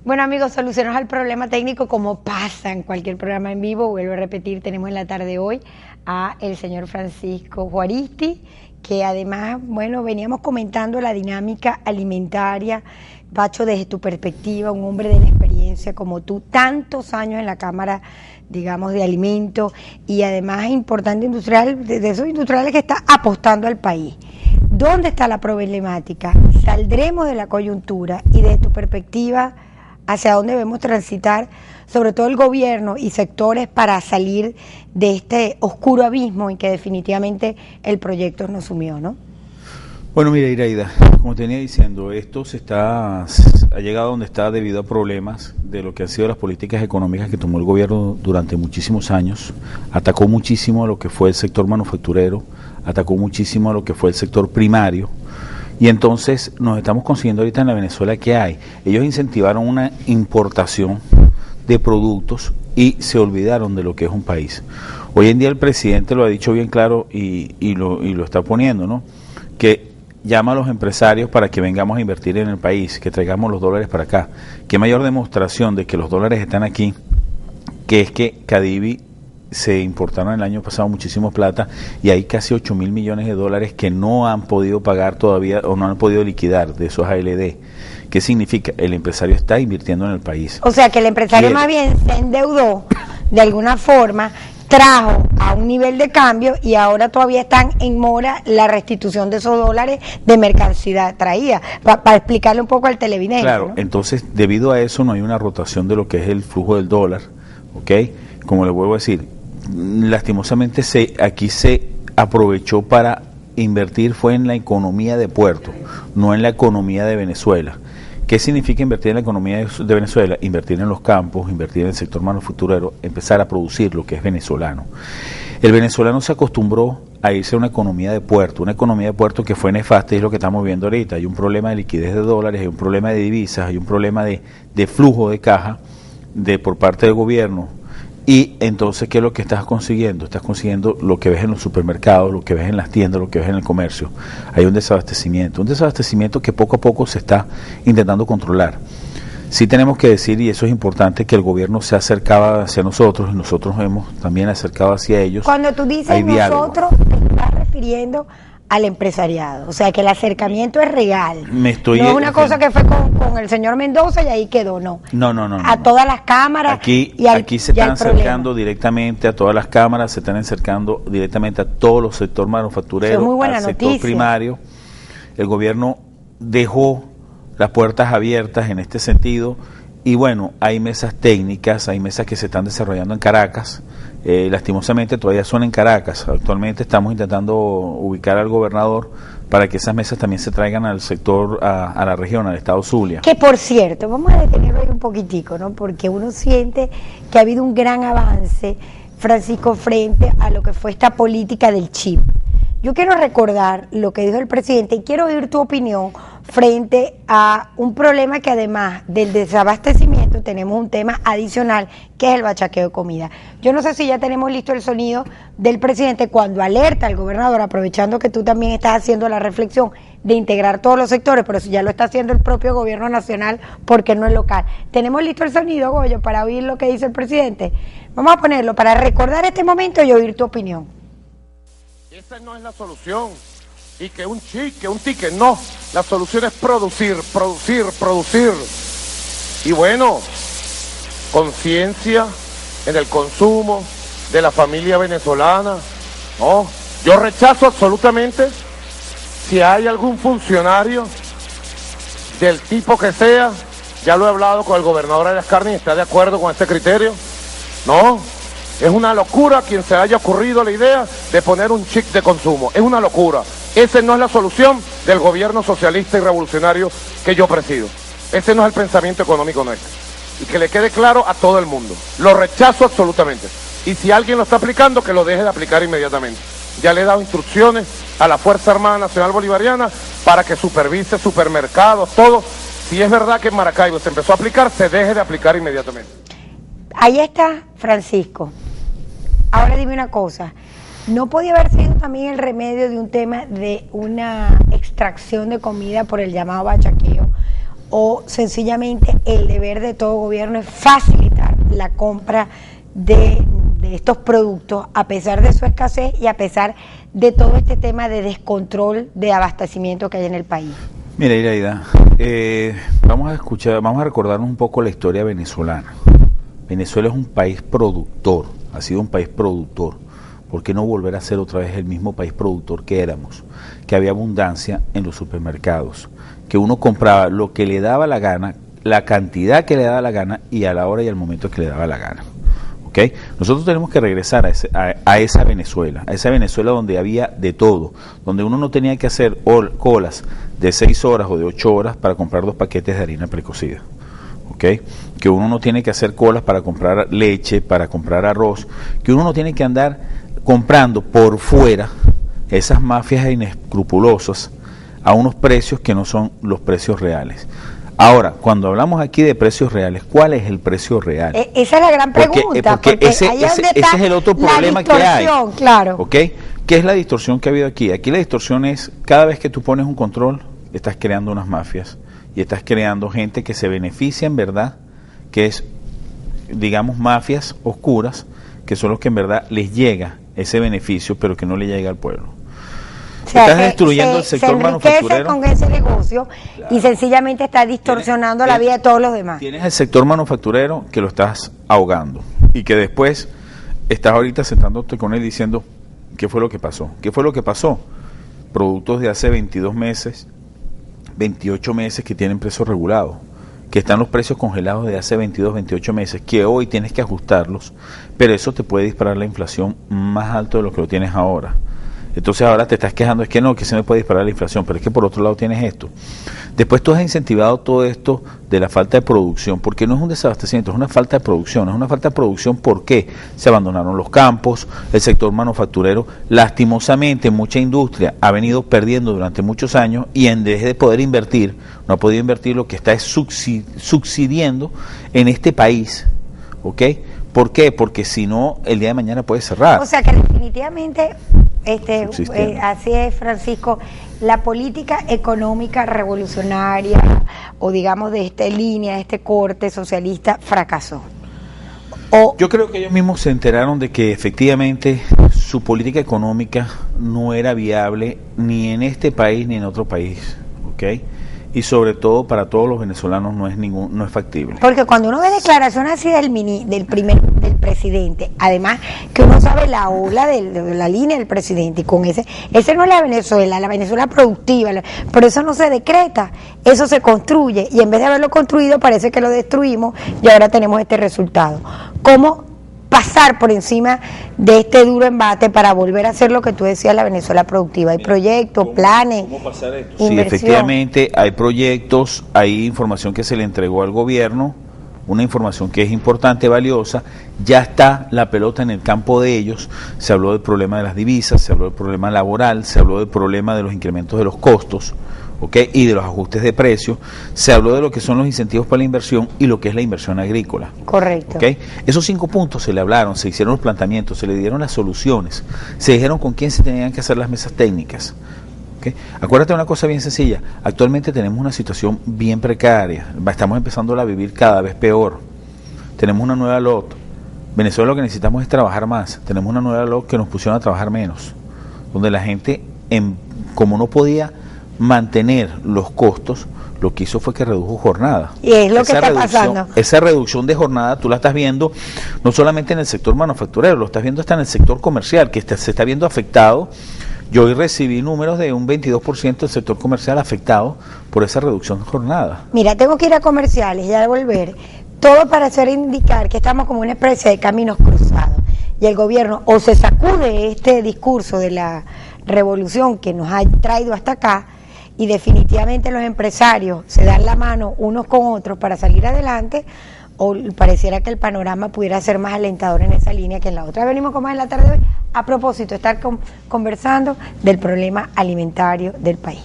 Bueno, amigos, solucionamos al problema técnico como pasa en cualquier programa en vivo. Vuelvo a repetir, tenemos en la tarde de hoy a el señor Francisco Juaristi, que además, bueno, veníamos comentando la dinámica alimentaria. Pacho, desde tu perspectiva, un hombre de la experiencia como tú, tantos años en la Cámara, digamos, de Alimentos y además importante industrial, de esos industriales que está apostando al país. ¿Dónde está la problemática? ¿Saldremos de la coyuntura? Y desde tu perspectiva, ¿hacia dónde debemos transitar, sobre todo el gobierno y sectores, para salir de este oscuro abismo en que definitivamente el proyecto nos sumió, ¿no? Bueno, mira, Iraida, como te venía diciendo, esto ha llegado a donde está debido a problemas de lo que han sido las políticas económicas que tomó el gobierno durante muchísimos años. Atacó muchísimo a lo que fue el sector manufacturero, atacó muchísimo a lo que fue el sector primario, y entonces nos estamos consiguiendo ahorita en la Venezuela que hay. Ellos incentivaron una importación de productos y se olvidaron de lo que es un país. Hoy en día el presidente lo ha dicho bien claro y lo está poniendo, ¿no? Que llama a los empresarios para que vengamos a invertir en el país, que traigamos los dólares para acá. Qué mayor demostración de que los dólares están aquí, que es que Cadivi se importaron el año pasado muchísimo plata y hay casi 8.000 millones de dólares que no han podido pagar todavía o no han podido liquidar de esos ALD. ¿Qué significa? El empresario está invirtiendo en el país. O sea que el empresario más bien se endeudó de alguna forma, trajo a un nivel de cambio y ahora todavía están en mora la restitución de esos dólares de mercancía traída, para explicarle un poco al televidente. Claro, ¿no? Entonces debido a eso no hay una rotación de lo que es el flujo del dólar, ¿ok? Como le vuelvo a decir, lastimosamente aquí se aprovechó para invertir, fue en la economía de Puerto, no en la economía de Venezuela. ¿Qué significa invertir en la economía de Venezuela? Invertir en los campos, invertir en el sector manufacturero, empezar a producir lo que es venezolano. El venezolano se acostumbró a irse a una economía de puerto que fue nefasta y es lo que estamos viendo ahorita. Hay un problema de liquidez de dólares, hay un problema de divisas, hay un problema de flujo de caja por parte del gobierno. Y entonces, ¿qué es lo que estás consiguiendo? Estás consiguiendo lo que ves en los supermercados, lo que ves en las tiendas, lo que ves en el comercio. Hay un desabastecimiento que poco a poco se está intentando controlar. Sí tenemos que decir, y eso es importante, que el gobierno se acercaba hacia nosotros y nosotros hemos también acercado hacia ellos. Cuando tú dices nosotros, te estás refiriendo al empresariado, o sea que el acercamiento es real. No es una cosa que fue con el señor Mendoza y ahí quedó, no. No. A todas las cámaras. Aquí se están acercando directamente a todas las cámaras, se están acercando directamente a todos los sectores manufactureros, al sector primario. El gobierno dejó las puertas abiertas en este sentido. Y bueno, hay mesas técnicas, hay mesas que se están desarrollando en Caracas, lastimosamente todavía son en Caracas. Actualmente estamos intentando ubicar al gobernador para que esas mesas también se traigan al sector, a la región, al estado Zulia. Que por cierto, vamos a detenerlo ahí un poquitico, ¿no? Porque uno siente que ha habido un gran avance, Francisco, frente a lo que fue esta política del chip. Yo quiero recordar lo que dijo el presidente y quiero oír tu opinión frente a un problema que además del desabastecimiento tenemos un tema adicional que es el bachaqueo de comida. Yo no sé si ya tenemos listo el sonido del presidente cuando alerta al gobernador, aprovechando que tú también estás haciendo la reflexión de integrar todos los sectores, pero si ya lo está haciendo el propio gobierno nacional, porque no es local. ¿Tenemos listo el sonido, Goyo, para oír lo que dice el presidente? Vamos a ponerlo para recordar este momento y oír tu opinión. Esa no es la solución. Y que un ticket, no. La solución es producir. Y bueno, conciencia en el consumo de la familia venezolana. No, yo rechazo absolutamente si hay algún funcionario del tipo que sea, ya lo he hablado con el gobernador Arias Carni y está de acuerdo con este criterio. No, es una locura quien se haya ocurrido la idea de poner un chip de consumo. Es una locura. Esa no es la solución del gobierno socialista y revolucionario que yo presido. Ese no es el pensamiento económico nuestro. Y que le quede claro a todo el mundo. Lo rechazo absolutamente. Y si alguien lo está aplicando, que lo deje de aplicar inmediatamente. Ya le he dado instrucciones a la Fuerza Armada Nacional Bolivariana para que supervise supermercados, todo. Si es verdad que en Maracaibo se empezó a aplicar, se deje de aplicar inmediatamente. Ahí está Francisco. Ahora dime una cosa. ¿No podía haber sido también el remedio de un tema de una extracción de comida por el llamado bachaqueo? o sencillamente el deber de todo gobierno es facilitar la compra de estos productos a pesar de su escasez y a pesar de todo este tema de descontrol de abastecimiento que hay en el país? Mira, Iraida, vamos a recordarnos un poco la historia venezolana. Venezuela es un país productor, ha sido un país productor. ¿Por qué no volver a ser otra vez el mismo país productor que éramos? Que había abundancia en los supermercados, que uno compraba lo que le daba la gana, la cantidad que le daba la gana y a la hora y al momento que le daba la gana. ¿Okay? Nosotros tenemos que regresar a esa Venezuela donde había de todo, donde uno no tenía que hacer colas de 6 horas o de 8 horas para comprar 2 paquetes de harina precocida. ¿Okay? Que uno no tiene que hacer colas para comprar leche, para comprar arroz, que uno no tiene que andar comprando por fuera esas mafias inescrupulosas a unos precios que no son los precios reales. Ahora, cuando hablamos aquí de precios reales, ¿cuál es el precio real? Esa es la gran pregunta. Porque ese es el otro problema que hay. Claro. ¿Okay? ¿Qué es la distorsión que ha habido aquí? Aquí la distorsión es, cada vez que tú pones un control, estás creando unas mafias y estás creando gente que se beneficia en verdad, que es, digamos, mafias oscuras, que son los que en verdad les llega ese beneficio, pero que no le llega al pueblo. O sea, estás destruyendo el sector manufacturero con ese negocio, claro, y sencillamente está distorsionando la vida de todos los demás. Tienes el sector manufacturero que lo estás ahogando y que después estás ahorita sentándote con él diciendo ¿qué fue lo que pasó? ¿Qué fue lo que pasó? Productos de hace 22 meses, 28 meses que tienen precios regulados, que están los precios congelados de hace 22, 28 meses, que hoy tienes que ajustarlos, pero eso te puede disparar la inflación más alto de lo que lo tienes ahora. Entonces ahora te estás quejando, es que no, que se me puede disparar la inflación, pero es que por otro lado tienes esto. Después tú has incentivado todo esto de la falta de producción, porque no es un desabastecimiento, es una falta de producción. Es una falta de producción porque se abandonaron los campos, el sector manufacturero, lastimosamente mucha industria ha venido perdiendo durante muchos años y en vez de poder invertir, no ha podido invertir, lo que está es subsidiando en este país, ¿ok? ¿Por qué? Porque si no, el día de mañana puede cerrar. O sea que definitivamente, así es, Francisco, la política económica revolucionaria o digamos de esta línea, de este corte socialista fracasó. Yo creo que ellos mismos se enteraron de que efectivamente su política económica no era viable ni en este país ni en otro país, ¿ok? Y sobre todo para todos los venezolanos no es factible. Porque cuando uno ve declaraciones así del presidente, además que uno sabe la ola de la línea del presidente, y con ese no es la Venezuela productiva, pero eso no se decreta, eso se construye, y en vez de haberlo construido parece que lo destruimos y ahora tenemos este resultado. ¿Cómo pasar por encima de este duro embate para volver a hacer lo que tú decías, la Venezuela productiva? Hay proyectos, planes, ¿cómo pasar esto? inversión. Sí, efectivamente hay proyectos, hay información que se le entregó al gobierno, una información que es importante, valiosa, ya está la pelota en el campo de ellos. Se habló del problema de las divisas, se habló del problema laboral, se habló del problema de los incrementos de los costos, ¿okay? Y de los ajustes de precios, se habló de lo que son los incentivos para la inversión y lo que es la inversión agrícola. Correcto. ¿Okay? Esos 5 puntos se le hablaron, se hicieron los planteamientos, se le dieron las soluciones, se dijeron con quién se tenían que hacer las mesas técnicas. ¿Okay? Acuérdate de una cosa bien sencilla, actualmente tenemos una situación bien precaria, estamos empezando a vivir cada vez peor, tenemos una nueva LOT, Venezuela lo que necesitamos es trabajar más, tenemos una nueva LOT que nos pusieron a trabajar menos, donde la gente, como no podía mantener los costos, lo que hizo fue que redujo jornada. Y es lo que está pasando. Esa reducción de jornada tú la estás viendo no solamente en el sector manufacturero, lo estás viendo hasta en el sector comercial, que se está viendo afectado. Yo hoy recibí números de un 22% del sector comercial afectado por esa reducción de jornada. Mira, tengo que ir a comerciales y al volver, todo para hacer indicar que estamos como una especie de caminos cruzados. Y el gobierno o se sacude este discurso de la revolución que nos ha traído hasta acá, y definitivamente los empresarios se dan la mano unos con otros para salir adelante, o pareciera que el panorama pudiera ser más alentador en esa línea que en la otra. Venimos con más en la tarde de hoy, a propósito de estar conversando del problema alimentario del país.